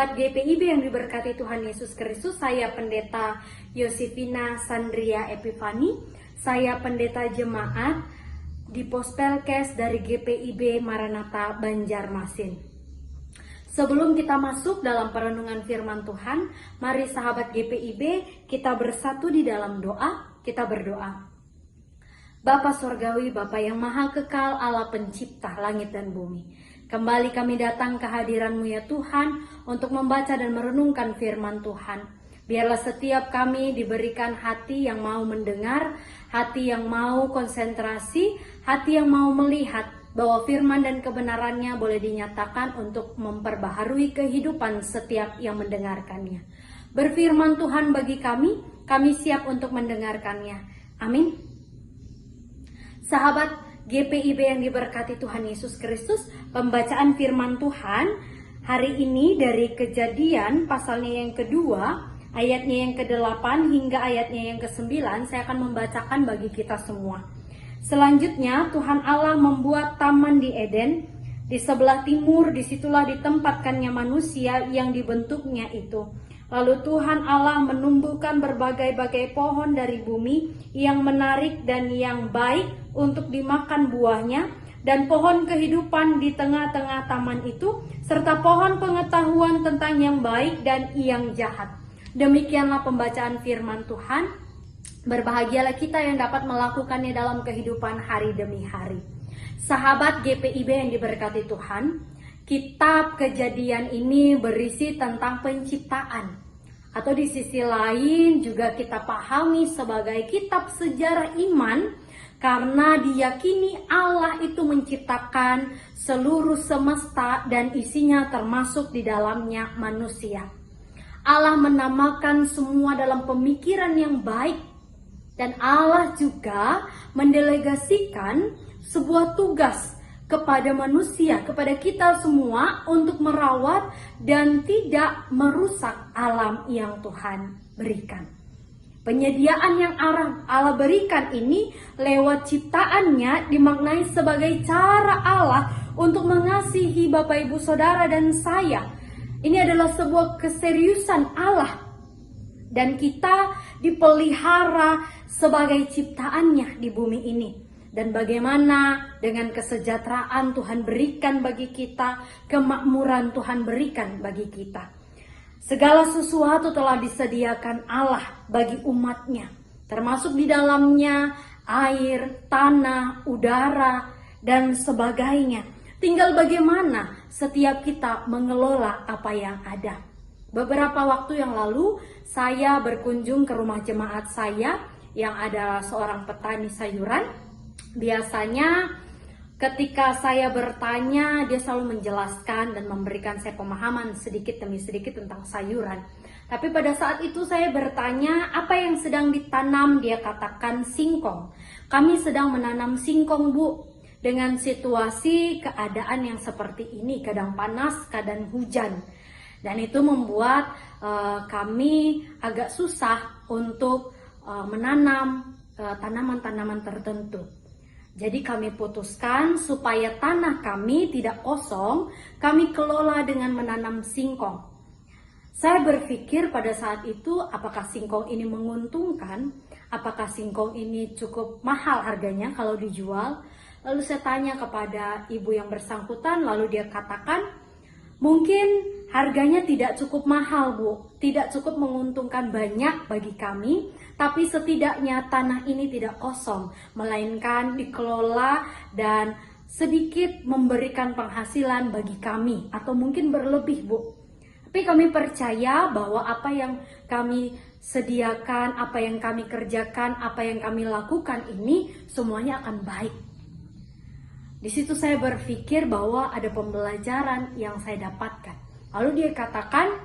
Sahabat GPIB yang diberkati Tuhan Yesus Kristus, saya Pendeta Yosefina Sandria Epifani. Saya pendeta jemaat di Pospelkes dari GPIB Maranatha Banjarmasin. Sebelum kita masuk dalam perenungan firman Tuhan, mari sahabat GPIB kita bersatu di dalam doa. Kita berdoa. Bapa Sorgawi, Bapa yang Maha Kekal, Allah Pencipta langit dan bumi. Kembali kami datang ke hadiran-Mu ya Tuhan untuk membaca dan merenungkan firman Tuhan. Biarlah setiap kami diberikan hati yang mau mendengar, hati yang mau konsentrasi, hati yang mau melihat bahwa firman dan kebenarannya boleh dinyatakan untuk memperbaharui kehidupan setiap yang mendengarkannya. Berfirman Tuhan bagi kami siap untuk mendengarkannya. Amin. Sahabat GPIB yang diberkati Tuhan Yesus Kristus, pembacaan firman Tuhan hari ini dari Kejadian pasalnya yang kedua, ayatnya yang ke-8 hingga ayatnya yang ke-9, saya akan membacakan bagi kita semua. Selanjutnya Tuhan Allah membuat taman di Eden, di sebelah timur, disitulah ditempatkannya manusia yang dibentuknya itu. Lalu Tuhan Allah menumbuhkan berbagai-bagai pohon dari bumi yang menarik dan yang baik untuk dimakan buahnya, dan pohon kehidupan di tengah-tengah taman itu, serta pohon pengetahuan tentang yang baik dan yang jahat. Demikianlah pembacaan firman Tuhan. Berbahagialah kita yang dapat melakukannya dalam kehidupan hari demi hari. Sahabat GPIB yang diberkati Tuhan, kitab Kejadian ini berisi tentang penciptaan, atau di sisi lain juga kita pahami sebagai kitab sejarah iman, karena diyakini Allah itu menciptakan seluruh semesta dan isinya termasuk di dalamnya manusia. Allah menamakan semua dalam pemikiran yang baik, dan Allah juga mendelegasikan sebuah tugas kepada manusia, kepada kita semua untuk merawat dan tidak merusak alam yang Tuhan berikan. Penyediaan yang Allah berikan ini lewat ciptaannya dimaknai sebagai cara Allah untuk mengasihi Bapak Ibu Saudara dan saya. Ini adalah sebuah keseriusan Allah, dan kita dipelihara sebagai ciptaannya di bumi ini. Dan bagaimana dengan kesejahteraan Tuhan berikan bagi kita, kemakmuran Tuhan berikan bagi kita. Segala sesuatu telah disediakan Allah bagi umatnya, termasuk di dalamnya air, tanah, udara, dan sebagainya. Tinggal bagaimana setiap kita mengelola apa yang ada. Beberapa waktu yang lalu saya berkunjung ke rumah jemaat saya yang ada seorang petani sayuran. Biasanya ketika saya bertanya, dia selalu menjelaskan dan memberikan saya pemahaman sedikit demi sedikit tentang sayuran. Tapi pada saat itu saya bertanya, apa yang sedang ditanam? Dia katakan singkong. Kami sedang menanam singkong, Bu. Dengan situasi keadaan yang seperti ini, kadang panas, kadang hujan. Dan itu membuat kami agak susah untuk menanam tanaman-tanaman tertentu. Jadi kami putuskan supaya tanah kami tidak kosong, kami kelola dengan menanam singkong. Saya berpikir pada saat itu, apakah singkong ini menguntungkan? Apakah singkong ini cukup mahal harganya kalau dijual? Lalu saya tanya kepada ibu yang bersangkutan, lalu dia katakan, mungkin harganya tidak cukup mahal, Bu. Tidak cukup menguntungkan banyak bagi kami, tapi setidaknya tanah ini tidak kosong, melainkan dikelola dan sedikit memberikan penghasilan bagi kami, atau mungkin berlebih, Bu. Tapi kami percaya bahwa apa yang kami sediakan, apa yang kami kerjakan, apa yang kami lakukan ini semuanya akan baik. Di situ saya berpikir bahwa ada pembelajaran yang saya dapatkan. Lalu dia katakan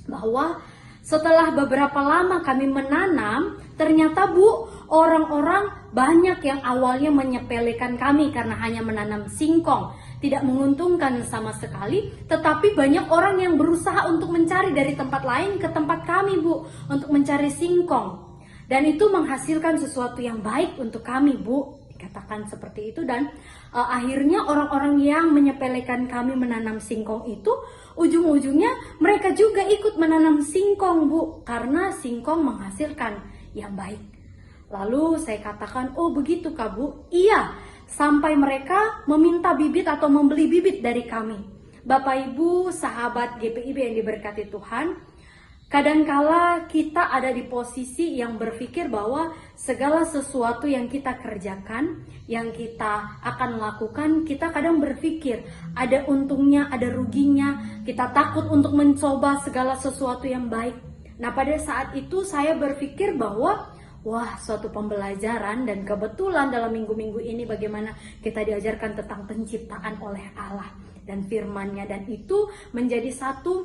bahwa setelah beberapa lama kami menanam, ternyata, Bu, orang-orang banyak yang awalnya menyepelekan kami karena hanya menanam singkong. Tidak menguntungkan sama sekali, tetapi banyak orang yang berusaha untuk mencari dari tempat lain ke tempat kami, Bu, untuk mencari singkong. Dan itu menghasilkan sesuatu yang baik untuk kami, Bu. dikatakan seperti itu. Dan akhirnya orang-orang yang menyepelekan kami menanam singkong itu, ujung-ujungnya mereka juga ikut menanam singkong, Bu, karena singkong menghasilkan yang baik. Lalu saya katakan, oh begitu Kak Bu? Iya, sampai mereka meminta bibit atau membeli bibit dari kami. Bapak Ibu, sahabat GPIB yang diberkati Tuhan, kadangkala kita ada di posisi yang berpikir bahwa segala sesuatu yang kita kerjakan, yang kita akan lakukan, kita kadang berpikir ada untungnya, ada ruginya, kita takut untuk mencoba segala sesuatu yang baik. Nah, pada saat itu saya berpikir bahwa wah, suatu pembelajaran, dan kebetulan dalam minggu-minggu ini bagaimana kita diajarkan tentang penciptaan oleh Allah dan firman-Nya, dan itu menjadi satu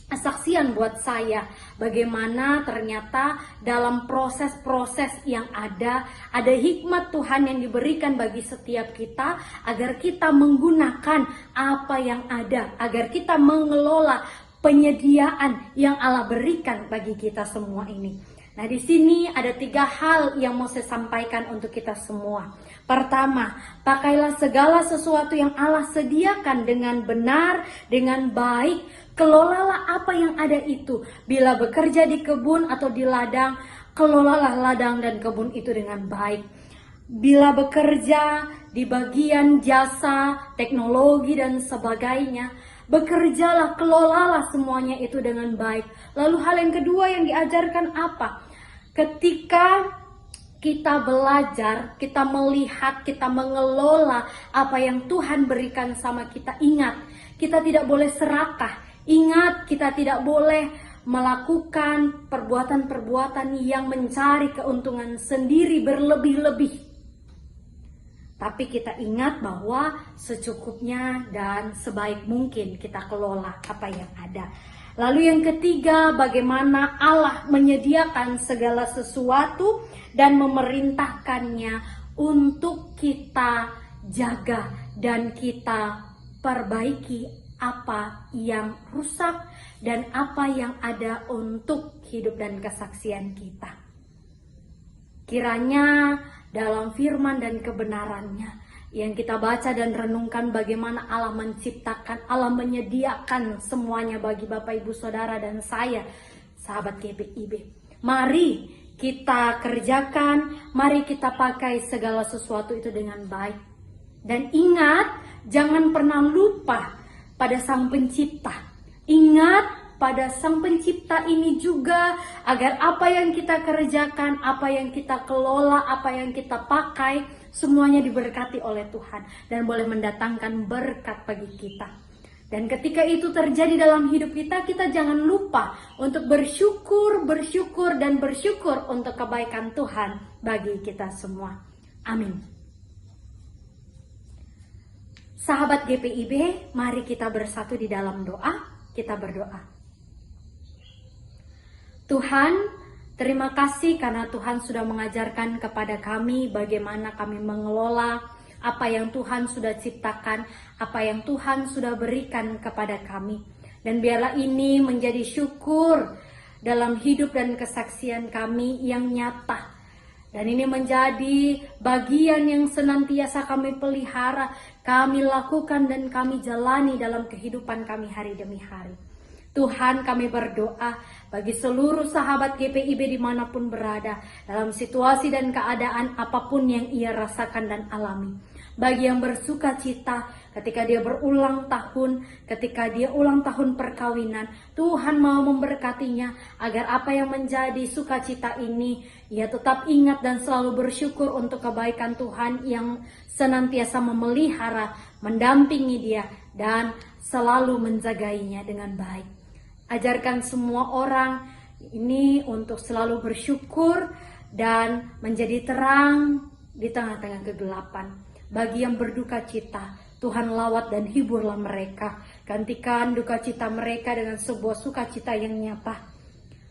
kesaksian buat saya bagaimana ternyata dalam proses-proses yang ada hikmat Tuhan yang diberikan bagi setiap kita agar kita menggunakan apa yang ada, agar kita mengelola penyediaan yang Allah berikan bagi kita semua ini. Nah, di sini ada 3 hal yang mau saya sampaikan untuk kita semua. Pertama, pakailah segala sesuatu yang Allah sediakan dengan benar, dengan baik. Kelolalah apa yang ada itu. Bila bekerja di kebun atau di ladang, kelolalah ladang dan kebun itu dengan baik. Bila bekerja di bagian jasa, teknologi dan sebagainya, bekerjalah, kelolalah semuanya itu dengan baik. Lalu hal yang kedua yang diajarkan apa? Ketika kita belajar, kita melihat, kita mengelola apa yang Tuhan berikan sama kita, ingat, kita tidak boleh serakah. Ingat, kita tidak boleh melakukan perbuatan-perbuatan yang mencari keuntungan sendiri berlebih-lebih. Tapi kita ingat bahwa secukupnya dan sebaik mungkin kita kelola apa yang ada. Lalu yang ketiga, bagaimana Allah menyediakan segala sesuatu dan memerintahkannya untuk kita jaga dan kita perbaiki apa yang rusak dan apa yang ada untuk hidup dan kesaksian kita. Kiranya dalam firman dan kebenarannya yang kita baca dan renungkan bagaimana Allah menciptakan, Allah menyediakan semuanya bagi Bapak Ibu Saudara dan saya, sahabat GPIB. Mari kita kerjakan, mari kita pakai segala sesuatu itu dengan baik. Dan ingat, jangan pernah lupa pada Sang Pencipta. Ingat pada Sang Pencipta ini juga agar apa yang kita kerjakan, apa yang kita kelola, apa yang kita pakai, semuanya diberkati oleh Tuhan dan boleh mendatangkan berkat bagi kita. Dan ketika itu terjadi dalam hidup kita, kita jangan lupa untuk bersyukur untuk kebaikan Tuhan bagi kita semua. Amin. Sahabat GPIB, mari kita bersatu di dalam doa. Kita berdoa. Tuhan, terima kasih karena Tuhan sudah mengajarkan kepada kami bagaimana kami mengelola apa yang Tuhan sudah ciptakan, apa yang Tuhan sudah berikan kepada kami. Dan biarlah ini menjadi syukur dalam hidup dan kesaksian kami yang nyata. Dan ini menjadi bagian yang senantiasa kami pelihara, kami lakukan dan kami jalani dalam kehidupan kami hari demi hari. Tuhan, kami berdoa bagi seluruh sahabat GPIB dimanapun berada, dalam situasi dan keadaan apapun yang ia rasakan dan alami. Bagi yang bersuka cita ketika dia berulang tahun, ketika dia ulang tahun perkawinan, Tuhan mau memberkatinya agar apa yang menjadi sukacita ini, ia tetap ingat dan selalu bersyukur untuk kebaikan Tuhan yang senantiasa memelihara, mendampingi dia, dan selalu menjagainya dengan baik. Ajarkan semua orang ini untuk selalu bersyukur dan menjadi terang di tengah-tengah kegelapan. Bagi yang berduka cita, Tuhan lawat dan hiburlah mereka. Gantikan duka cita mereka dengan sebuah sukacita yang nyata.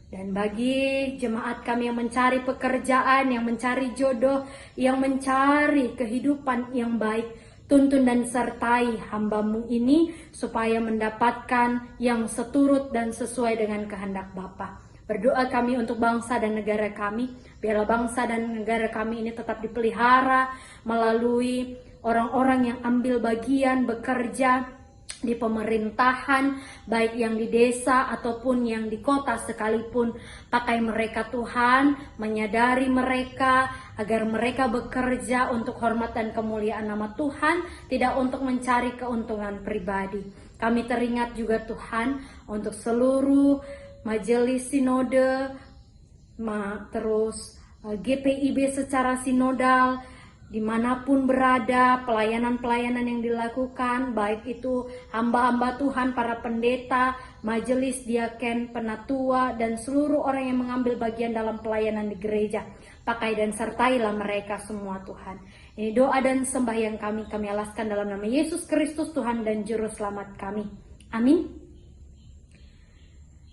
Dan bagi jemaat kami yang mencari pekerjaan, yang mencari jodoh, yang mencari kehidupan yang baik, tuntun dan sertai hamba-Mu ini supaya mendapatkan yang seturut dan sesuai dengan kehendak Bapa. Berdoa kami untuk bangsa dan negara kami. Biarlah bangsa dan negara kami ini tetap dipelihara melalui orang-orang yang ambil bagian bekerja di pemerintahan, baik yang di desa ataupun yang di kota sekalipun. Pakai mereka Tuhan, menyadari mereka agar mereka bekerja untuk hormat dan kemuliaan nama Tuhan, tidak untuk mencari keuntungan pribadi. Kami teringat juga Tuhan untuk seluruh majelis sinode, terus GPIB secara sinodal, dimanapun berada, pelayanan-pelayanan yang dilakukan, baik itu hamba-hamba Tuhan, para pendeta, majelis diaken, penatua, dan seluruh orang yang mengambil bagian dalam pelayanan di gereja. Pakai dan sertailah mereka semua Tuhan. Ini doa dan sembahyang kami alaskan dalam nama Yesus Kristus Tuhan dan Juru Selamat kami. Amin.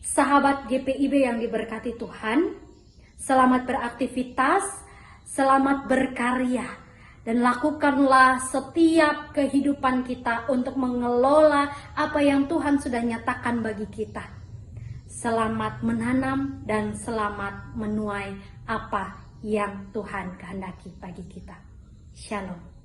Sahabat GPIB yang diberkati Tuhan, selamat beraktivitas, selamat berkarya, dan lakukanlah setiap kehidupan kita untuk mengelola apa yang Tuhan sudah nyatakan bagi kita. Selamat menanam dan selamat menuai apa yang Tuhan kehendaki bagi kita. Shalom.